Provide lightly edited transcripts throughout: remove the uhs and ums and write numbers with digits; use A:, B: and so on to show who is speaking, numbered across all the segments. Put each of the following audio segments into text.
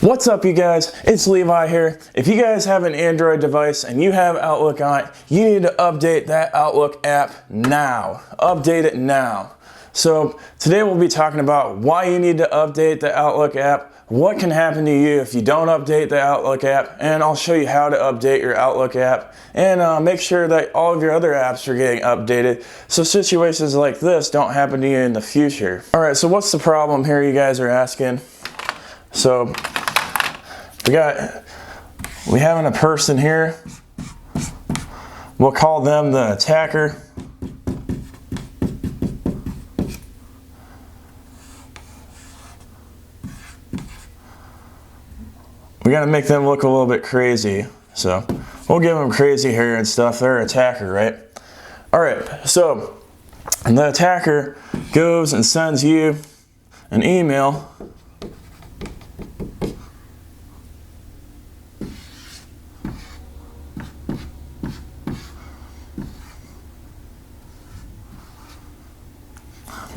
A: What's up, you guys? It's Levi here. If you guys have an Android device and you have Outlook on it, you need to update that Outlook app now. Update it now. So today we'll be talking about why you need to update the Outlook app, what can happen to you if you don't update the Outlook app, and I'll show you how to update your Outlook app and make sure that all of your other apps are getting updated so situations like this don't happen to you in the future. Alright, so what's the problem here, you guys are asking? So we having a person here. We'll call them the attacker. We gotta make them look a little bit crazy. So we'll give them crazy hair and stuff. They're an attacker, right? Alright, so the attacker goes and sends you an email.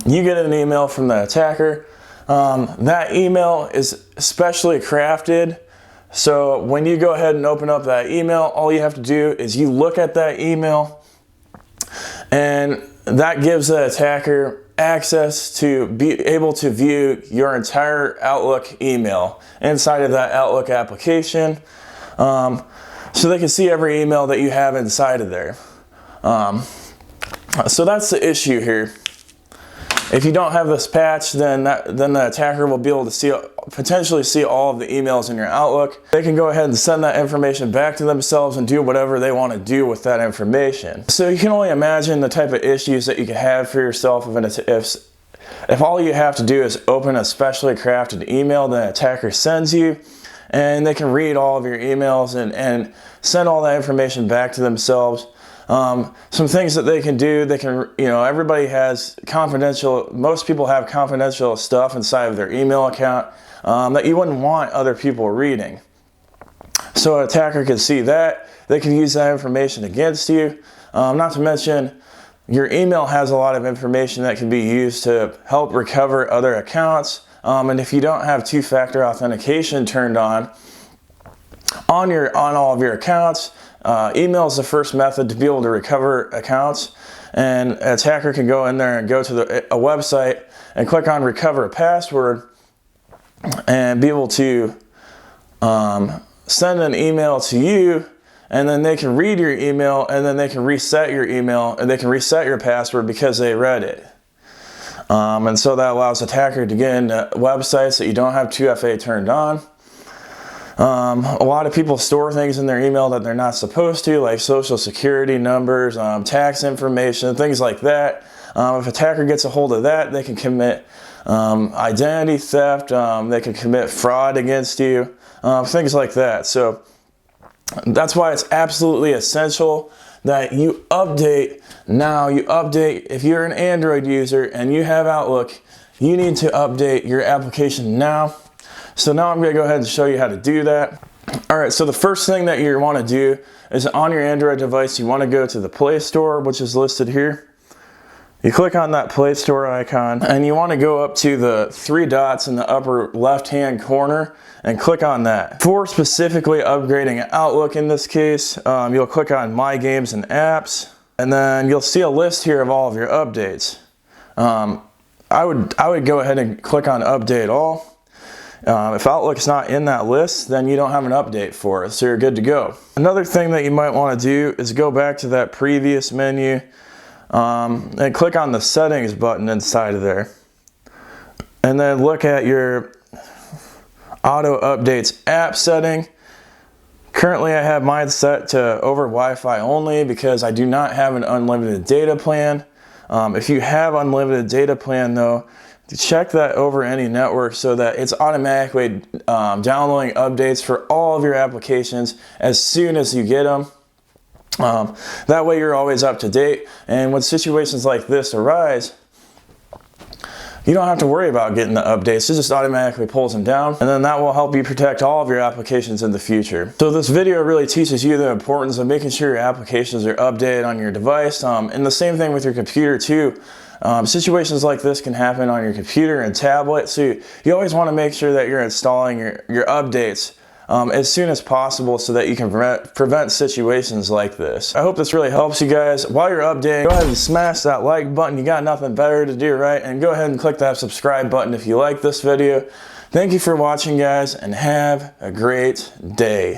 A: You get an email from the attacker. That email is specially crafted. So when you go ahead and open up that email, all you have to do is you look at that email, and that gives the attacker access to be able to view your entire Outlook email inside of that Outlook application. So they can see every email that you have inside of there. So that's the issue here. If you don't have this patch, then the attacker will be able to potentially see all of the emails in your Outlook. They can go ahead and send that information back to themselves and do whatever they want to do with that information. So you can only imagine the type of issues that you could have for yourself if all you have to do is open a specially crafted email the attacker sends you, and they can read all of your emails and send all that information back to themselves. Some things that they can do, everybody has most people have confidential stuff inside of their email account that you wouldn't want other people reading. So an attacker can see that. They can use that information against you. Not to mention, your email has a lot of information that can be used to help recover other accounts. And if you don't have two-factor authentication turned on all of your accounts, email is the first method to be able to recover accounts, and an attacker can go in there and go to a website and click on recover a password and be able to send an email to you, and then they can read your email, and then they can reset your email, and they can reset your password because they read it. And so that allows the attacker to get into websites that you don't have 2FA turned on. A lot of people store things in their email that they're not supposed to, like social security numbers, tax information, things like that. If an attacker gets a hold of that, they can commit identity theft, they can commit fraud against you, things like that. So that's why it's absolutely essential that you update now. If you're an Android user and you have Outlook, you need to update your application now. So now I'm going to go ahead and show you how to do that. Alright, so the first thing that you want to do is on your Android device, you want to go to the Play Store, which is listed here. You click on that Play Store icon, and you want to go up to the three dots in the upper left-hand corner and click on that. For specifically upgrading Outlook in this case, you'll click on My Games and Apps, and then you'll see a list here of all of your updates. I would go ahead and click on Update All. If Outlook's not in that list, then you don't have an update for it, so you're good to go. Another thing that you might want to do is go back to that previous menu and click on the settings button inside of there. And then look at your auto updates app setting. Currently I have mine set to over Wi-Fi only because I do not have an unlimited data plan. If you have unlimited data plan though, check that over any network so that it's automatically downloading updates for all of your applications as soon as you get them. That way you're always up to date, and when situations like this arise, you don't have to worry about getting the updates. It just automatically pulls them down, and then that will help you protect all of your applications in the future. So this video really teaches you the importance of making sure your applications are updated on your device, and the same thing with your computer too. Situations like this can happen on your computer and tablet, so you always want to make sure that you're installing your updates as soon as possible so that you can prevent situations like this. I hope this really helps you guys. While you're updating, go ahead and smash that like button. You got nothing better to do, right? And go ahead and click that subscribe button if you like this video. Thank you for watching, guys, and have a great day.